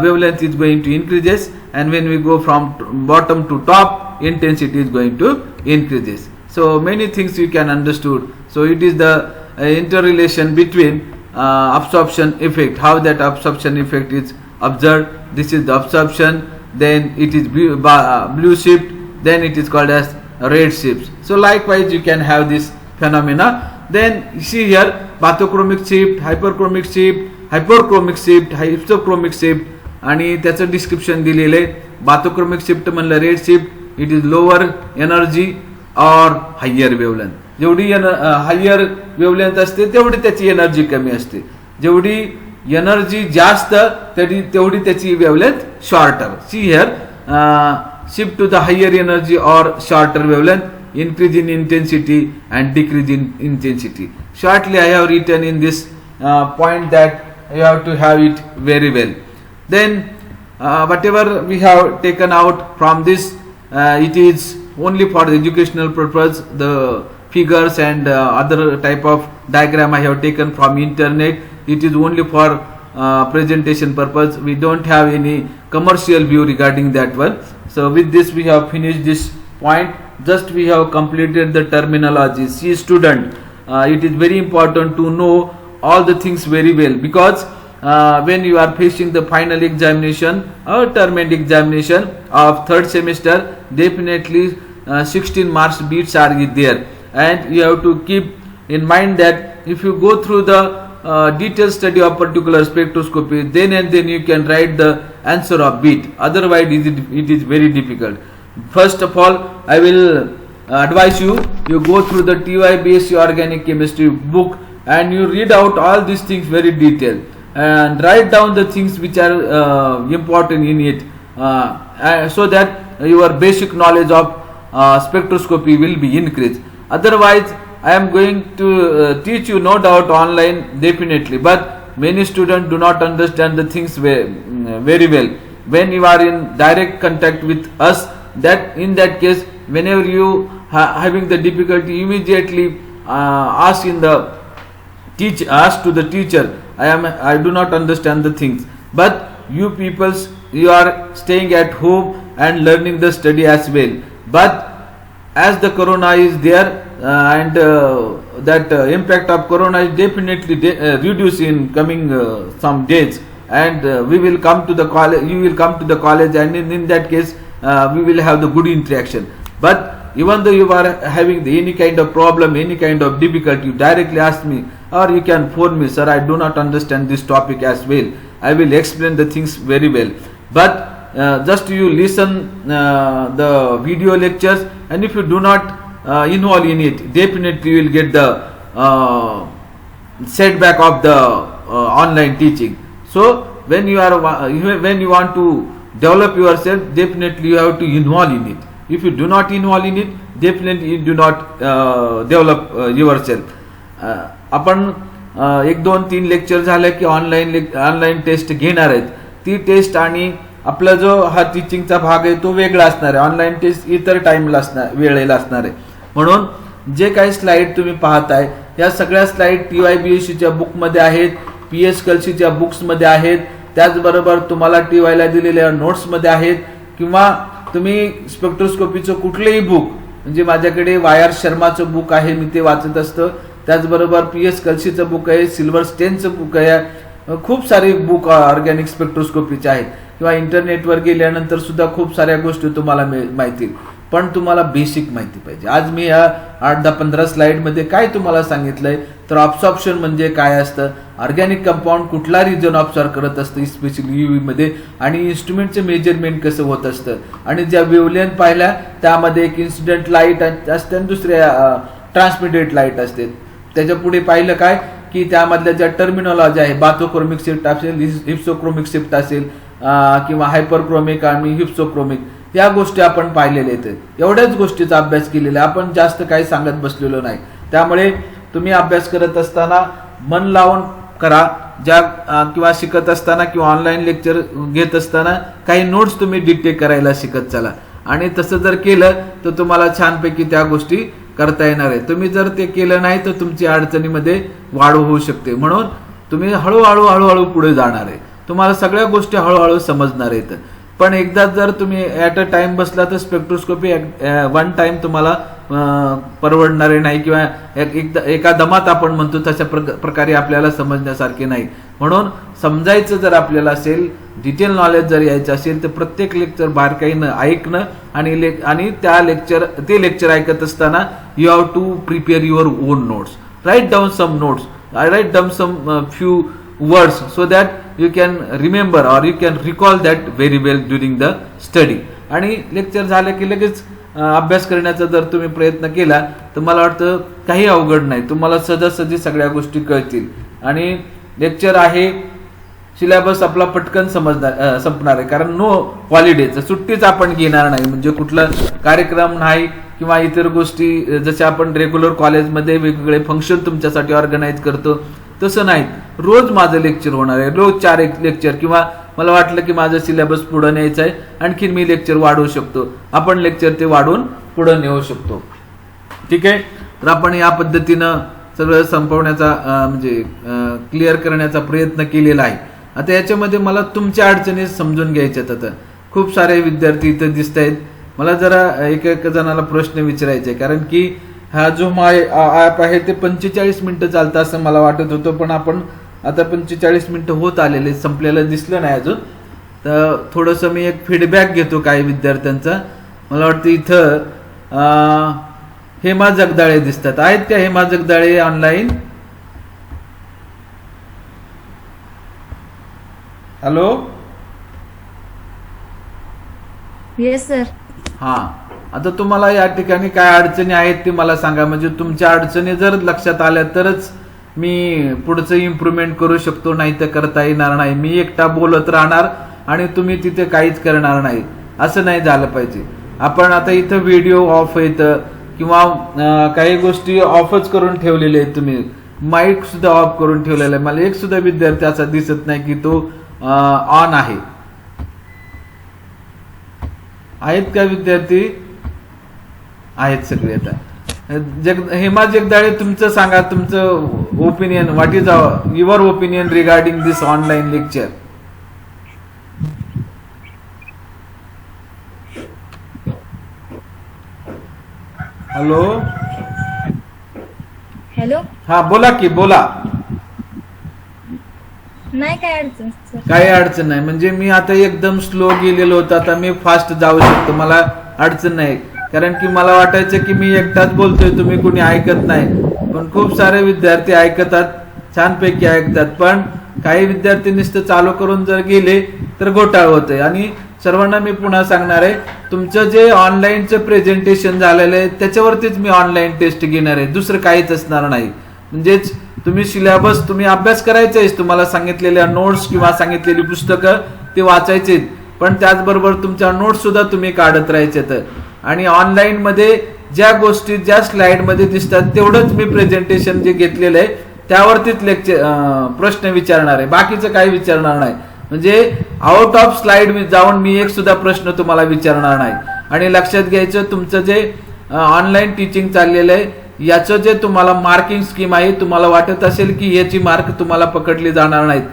wavelength is going to increases and when we go from bottom to top intensity is going to increases. So many things you can understood. So it is the interrelation between absorption effect, how that absorption effect is observed. This is the absorption, then it is blue shift, then it is called as red shift. So likewise you can have this phenomena. Then see here bathochromic shift, hyperchromic shift, hyperchromic shift, hypsochromic shift आणि त्याचं description दिलेलं आहे. Bathochromic shift म्हणलं red shift, it is lower energy और higher wavelength. जेवढी higher wavelength असते तेवढी त्याची एनर्जी कमी असते, जेवढी एनर्जी जास्त तेवढी त्याची wavelength shorter. See here shift to the higher energy और shorter wavelength, increase in intensity and decrease in intensity. Shortly I have written in this point that you have to have it very well. Then whatever we have taken out from this, it is only for the educational purpose. The figures and other type of diagram I have taken from internet. It is only for presentation purpose. We don't have any commercial view regarding that one. So with this we have finished this point. Just we have completed the terminology. See student, it is very important to know all the things very well, because when you are facing the final examination or term end examination of third semester, definitely 16 marks beats are there, and you have to keep in mind that if you go through the detailed study of particular spectroscopy, then and then you can write the answer of beat. Otherwise it is very difficult. First of all, I will advise you go through the TY BSc Organic Chemistry book and you read out all these things very detailed and write down the things which are important in it, so that your basic knowledge of spectroscopy will be increased. Otherwise I am going to teach you, no doubt, online definitely, but many students do not understand the things very well. When you are in direct contact with us, that in that case, whenever you having the difficulty, immediately ask to the teacher, I do not understand the things. But you peoples, you are staying at home and learning the study as well. But as the corona is there, and that impact of corona is definitely reduced in coming some days, and we will come to the college, you will come to the college, and in that case we will have the good interaction. But even though you are having any kind of problem, any kind of difficulty, you directly ask me, or you can phone me, sir, I do not understand this topic as well. I will explain the things very well. But just you listen the video lectures, and if you do not involve in it, definitely you will get the setback of the online teaching. So when you want to develop yourself, definitely you have to involve in it. If you do not involve in it, definitely you do not develop yourself. आपण 1-2-3 lecture झाले की online taste घेणार आहेत. ती taste आणि आपला जो हा टीचिंगचा भाग आहे तो वेगळा असणार आहे. ऑनलाईन टेस्ट इतर टाइमला वेळेला असणार आहे. म्हणून जे काही स्लाइड तुम्ही पाहताय, या सगळ्या स्लाइड TYBSCच्या बुकमध्ये आहेत, PS कल्सीच्या बुक्समध्ये आहेत, त्याचबरोबर तुम्हाला TYला दिलेल्या नोट्समध्ये आहेत, किंवा तुम्ही स्पेक्ट्रोस्कोपीचं कुठलेही बुक, म्हणजे माझ्याकडे वायर शर्माचं बुक आहे, मी ते वाचत असतं. त्याचबरोबर PS कल्सीचं बुक आहे, सिल्वर स्टेनचं बुक आहे, खूप सारे बुक ऑर्गॅनिक स्पेक्ट्रोस्कोपीचे आहेत. किंवा इंटरनेटवर गेल्यानंतर सुद्धा खूप साऱ्या गोष्टी तुम्हाला माहिती, पण तुम्हाला बेसिक माहिती पाहिजे. आज मी या 8-10-15 स्लाइडमध्ये काय तुम्हाला सांगितलंय, तर ऑब्सॉर्प्शन म्हणजे काय असतं, ऑर्गॅनिक कंपाऊंड कुठला रिजन ऑब्सॉर्ब करत असतं स्पेशली UV मध्ये, आणि इन्स्ट्रुमेंटचं मेजरमेंट कसं होत असतं, आणि ज्या वेवलेंथ पाहिल्या त्यामध्ये एक इन्सिडेंट लाईट असते आणि दुसऱ्या ट्रान्समिटेड लाईट असते. त्याच्या पुढे पाहिलं काय की त्यामधल्या ज्या टर्मिनॉलॉजी आहे, बाथोक्रोमिक शिफ्ट असेल, हिप्सोक्रोमिक शिफ्ट असेल, किंवा हायपरक्रोमिक आणि हिप्सोक्रोमिक, या गोष्टी आपण पाहिलेल्या आहेत. एवढ्याच गोष्टीचा अभ्यास केलेला, आपण जास्त काही सांगत बसलेलो नाही. त्यामुळे तुम्ही अभ्यास करत असताना मन लावून करा. ज्या किंवा शिकत असताना किंवा ऑनलाईन लेक्चर घेत असताना काही नोट्स तुम्ही डिटेक्ट करायला शिकत चला, आणि तसं जर केलं तर तुम्हाला छानपैकी त्या गोष्टी करता येणार आहे. तुम्ही जर ते केलं नाही तर तुमची अडचणीमध्ये वाढ होऊ शकते. म्हणून तुम्ही हळूहळू पुढे जाणार आहे, तुम्हाला सगळ्या गोष्टी हळूहळू समजणार आहेत. पण एकदा जर तुम्ही ॲट अ टाइम बसला तर स्पेक्ट्रोस्कोपी वन टाइम तुम्हाला परवडणारे नाही, किंवा एका दमात आपण म्हणतो तशा प्रकारे आपल्याला समजण्यासारखे नाही. म्हणून समजायचं जर आपल्याला असेल, डिटेल नॉलेज जर यायचं असेल, तर प्रत्येक लेक्चर बारकाईनं ऐकणं, आणि ते लेक्चर ऐकत असताना you have to prepare your own notes. Write down some notes, write down some few words so that you can remember or you can recall that very well during the study. आणि lecture झालं की लगेच अभ्यास करण्याचा जर तुम्ही प्रयत्न केला तर मला वाटतं काही अवघड नाही, तुम्हाला सहजासहजी सगळ्या गोष्टी कळतील. आणि लेक्चर आहे, सिलेबस आपला पटकन संपणार आहे, कारण नो हॉलिडेज, सुट्टीच आपण घेणार नाही. म्हणजे कुठला कार्यक्रम नाही किंवा इतर गोष्टी जसे आपण रेग्युलर कॉलेजमध्ये वेगवेगळे फंक्शन तुमच्यासाठी ऑर्गनाईज करतो तसं नाही. रोज माझं लेक्चर होणार आहे, रोज 4 लेक्चर, किंवा मला वाटलं की माझं सिलेबस पुढे न्यायचं आहे, आणखीन मी लेक्चर वाढवू शकतो, आपण लेक्चर ते वाढवून पुढे नेऊ शकतो. ठीक आहे. तर आपण या पद्धतीनं सगळं संपवण्याचा म्हणजे क्लिअर करण्याचा प्रयत्न केलेला आहे. आता याच्यामध्ये मला तुमच्या अडचणी समजून घ्यायच्यात. आता खूप सारे विद्यार्थी इथं दिसत आहेत. मला जरा एक जणाला प्रश्न विचारायचा आहे, कारण की हा जो ॲप आहे ते 45 मिनिटं चालतं असं मला वाटत होतं, पण आपण आता 45 मिनिटं होत आलेले, संपलेलं दिसलं नाही अजून. तर थोडंसं मी एक फीडबॅक घेतो काही विद्यार्थ्यांचा. मला वाटतं इथं हेमा जगदाळे दिसतात. आहेत का Hema Jagdale online? Hello. Yes sir. हां, आता तुम्हाला या ठिकाणी काय अडचणी आहेत ते मला सांगा. म्हणजे तुमच्या अडचणी जर लक्षात आल्या तरच मी पुढचं इम्प्रूव्हमेंट करू शकतो, नाही तर करता येणार नाही. मी एकटा बोलत राहणार आणि तुम्ही तिथे काहीच करणार नाही, असं नाही झालं पाहिजे. आपण आता इथं व्हिडिओ ऑफ येतं किंवा काही गोष्टी ऑफच करून ठेवलेल्या आहेत. तुम्ही माईक सुद्धा ऑफ करून ठेवलेला आहे. मला एक सुद्धा विद्यार्थी असा दिसत नाही की तो ऑन आहे. आहेत का विद्यार्थी? आहेत सगळे. आता हेमा जगदाळे, तुमचं सांगा, तुमचं opinion. What is your opinion regarding this online lecture? Hello. Hello. हा बोला की, बोला. नाही काय अडचण सर. काही अडचण नाही. म्हणजे मी आता एकदम स्लो गेलेलो होतो, आता मी फास्ट जाऊ शकतो, मला अडचण नाही. कारण की मला वाटायचं की मी एकटाच बोलतोय, तुम्ही कोणी ऐकत नाही. पण खूप सारे विद्यार्थी ऐकतात, छानपैकी ऐकतात. पण काही विद्यार्थी नुसतं चालू करून जर गेले तर घोटाळ होतंय. आणि सर्वांना मी पुन्हा सांगणार आहे, तुमचं जे ऑनलाईनचं प्रेझेंटेशन झालेलं आहे त्याच्यावरतीच मी ऑनलाईन टेस्ट घेणार आहे, दुसरं काहीच असणार नाही. म्हणजेच तुम्ही सिलेबस, तुम्ही अभ्यास करायचा आहे, तुम्हाला सांगितलेल्या नोट्स किंवा सांगितलेली पुस्तकं ते वाचायचे, पण त्याचबरोबर तुमच्या नोट्स सुद्धा तुम्ही काढत राहायचे. आणि ऑनलाईन मध्ये ज्या गोष्टी ज्या स्लाइड मध्ये दिसतात तेवढंच मी प्रेझेंटेशन जे घेतलेलं आहे त्यावरतीच लेक्चर प्रश्न विचारणार आहे, बाकीचं काही विचारणार नाही. म्हणजे आउट ऑफ स्लाइड जाऊन मी एक सुद्धा प्रश्न तुम्हाला विचारणार नाही. आणि लक्षात घ्यायचं, तुमचं जे ऑनलाईन टीचिंग चाललेलं आहे याचं जे तुम्हाला मार्किंग स्कीम आहे, तुम्हाला वाटत असेल की याची मार्क तुम्हाला पकडली जाणार नाहीत,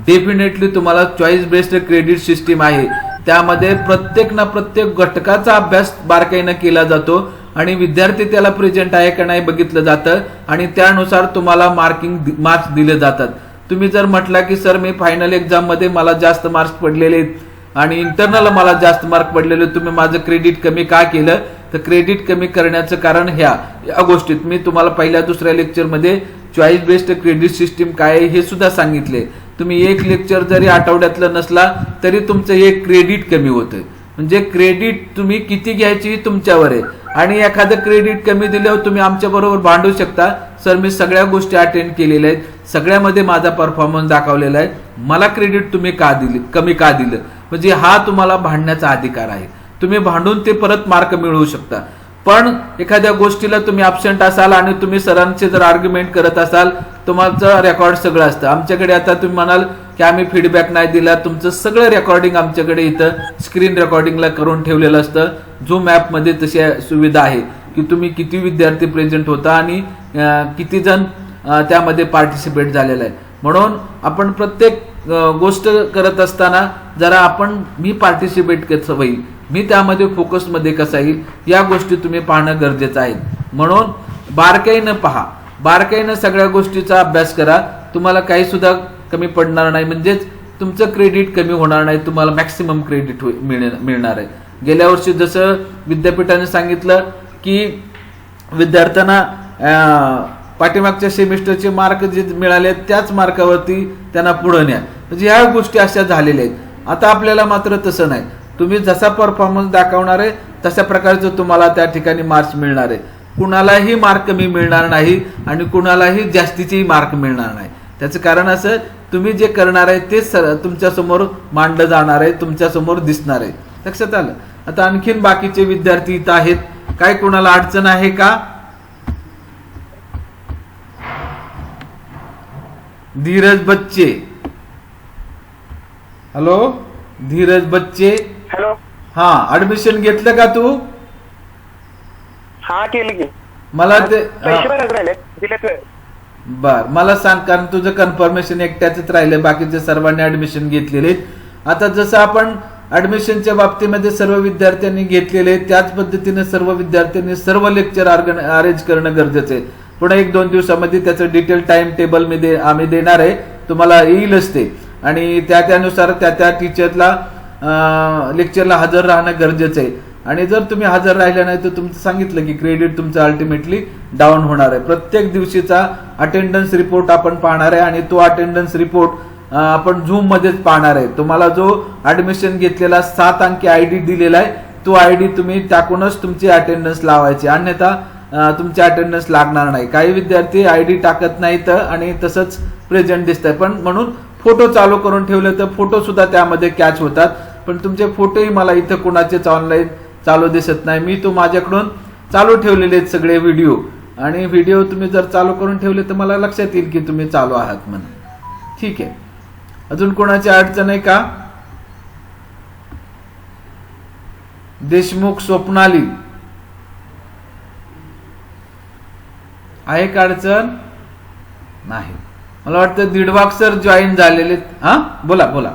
डेफिनेटली तुम्हाला चॉईस बेस्ड क्रेडिट सिस्टीम आहे. त्यामध्ये प्रत्येक ना प्रत्येक घटकाचा अभ्यास बारकाईनं केला जातो आणि विद्यार्थी त्याला प्रेझेंट आहे का नाही बघितलं जातं आणि त्यानुसार तुम्हाला मार्क्स दिले जातात. तुम्ही जर म्हटला की सर मी फायनल एक्झाम मध्ये मला जास्त मार्क्स पडलेले आहेत आणि इंटरनल मला जास्त मार्क पडलेले, तुम्ही माझं क्रेडिट कमी का केलं? तर क्रेडिट कमी करण्याचं कारण या गोष्टीत मी तुम्हाला पहिल्या दुसऱ्या लेक्चरमध्ये चॉईस बेस्ड क्रेडिट सिस्टीम काय हे सुद्धा सांगितले. तुम्ही एक लेक्चर जरी आठवड्यातलं नसला तरी तुमचं एक क्रेडिट कमी होतं. म्हणजे क्रेडिट तुम्ही किती घ्यायची तुमच्यावर आहे. आणि एखादं क्रेडिट कमी दिल्यावर तुम्ही आमच्या बरोबर भांडू शकता, सर मी सगळ्या गोष्टी अटेंड केलेल्या आहेत, सगळ्यामध्ये माझा परफॉर्मन्स दाखवलेला आहे, मला क्रेडिट तुम्ही का दिले, कमी का दिलं? म्हणजे हा तुम्हाला भांडण्याचा अधिकार आहे. तुम्ही भांडून ते परत मार्क मिळवू शकता. पण एखाद्या गोष्टीला तुम्ही अब्सेंट असाल आणि तुम्ही सरांचे जर आर्ग्युमेंट करत असाल, तुमचं रेकॉर्ड सगळं असतं आमच्याकडे. आता तुम्ही म्हणाल की आम्ही फीडबॅक नाही दिला, तुमचं सगळं रेकॉर्डिंग आमच्याकडे इथं स्क्रीन रेकॉर्डिंगला करून ठेवलेलं असतं. झूम ॲपमध्ये तशी सुविधा आहे की तुम्ही किती विद्यार्थी प्रेझेंट होता आणि किती जण त्यामध्ये पार्टिसिपेट झालेला आहे. म्हणून आपण प्रत्येक गोष्ट करत असताना जरा मी पार्टिसिपेट कसं होईल, मी त्यामध्ये फोकसमध्ये कसा येईल, या गोष्टी तुम्ही पाहणं गरजेचं आहे. म्हणून बारकाईनं पहा, बारकाईनं सगळ्या गोष्टीचा अभ्यास करा, तुम्हाला काही सुद्धा कमी पडणार नाही. म्हणजेच तुमचं क्रेडिट कमी होणार नाही, तुम्हाला मॅक्सिमम क्रेडिट मिळणार आहे. गेल्या वर्षी जसं विद्यापीठाने सांगितलं की विद्यार्थ्यांना पाठीमागच्या सेमिस्टरचे मार्क जे मिळाले त्याच मार्कावरती त्यांना पुढे न्या. म्हणजे ह्या गोष्टी अशा झालेल्या आहेत. आता आपल्याला मात्र तसं नाही, तुम्ही जसा परफॉर्मन्स दाखवणार आहे तशा प्रकारचं तुम्हाला त्या ठिकाणी मार्क्स मिळणार आहे. कुणालाही मार्क कमी मिळणार नाही आणि कुणालाही जास्तीचेही मार्क मिळणार नाही. त्याचं कारण असं, तुम्ही जे करणार आहे तेच तुमच्या समोर मांडलं जाणार आहे, तुमच्या समोर दिसणार आहे. लक्षात आलं? आता आणखीन बाकीचे विद्यार्थी इथं आहेत, काय कोणाला अडचण आहे का? धीरज बच्चे, हॅलो धीरज बच्चे. हॅलो. हा, ऍडमिशन घेतलं का तू? हा केलं की. मला ते बर मला सांग, कारण तुझं कन्फर्मेशन एकट्याच राहिलं, बाकीचे सर्वांनी ऍडमिशन घेतलेले. आता जसं आपण ऍडमिशनच्या बाबतीमध्ये सर्व विद्यार्थ्यांनी घेतलेले त्याच पद्धतीने सर्व विद्यार्थ्यांनी सर्व लेक्चर अरेंज करणं गरजेचं आहे. पुढे 1-2 दिवसामध्ये त्याचं डिटेल टाइम टेबल आम्ही देणार आहे. तुम्हाला येईलच ते, आणि त्यानुसार त्या टीचरला लेक्चरला हजर राहणं गरजेचं आहे. आणि जर तुम्ही हजर राहिला नाही तर तुमचं सांगितलं की क्रेडिट तुमचं अल्टिमेटली डाऊन होणार आहे. प्रत्येक दिवशीचा अटेंडन्स रिपोर्ट आपण पाहणार आहे आणि तो अटेंडन्स रिपोर्ट आपण झूम मध्येच पाहणार आहे. तुम्हाला जो ऍडमिशन घेतलेला 7 अंकी आयडी दिलेला आहे तो आयडी तुम्ही टाकूनच तुमची अटेंडन्स लावायची, अन्यथा तुमची अटेंडन्स लागणार नाही. काही विद्यार्थी आयडी टाकत नाहीत आणि तसंच प्रेझेंट दिसत आहे, पण म्हणून फोटो चालू करून ठेवले तर फोटो सुद्धा त्यामध्ये कॅच होतात. पण तुमचे फोटोही मला इथं कोणाचेच ऑनलाईन चालू दिसत नाही. मी तो माझ्याकडून चालू ठेवलेले आहेत सगळे व्हिडिओ, आणि व्हिडिओ तुम्ही जर चालू करून ठेवले तर मला लक्षात येईल की तुम्ही चालू आहात म्हणून. ठीक आहे, अजून कोणाची अडचण आहे का? देशमुख स्वप्नाली, आहे का अडचण? नाही. मला वाटतं दीडवाग सर जॉईन झालेले. हा, बोला बोला.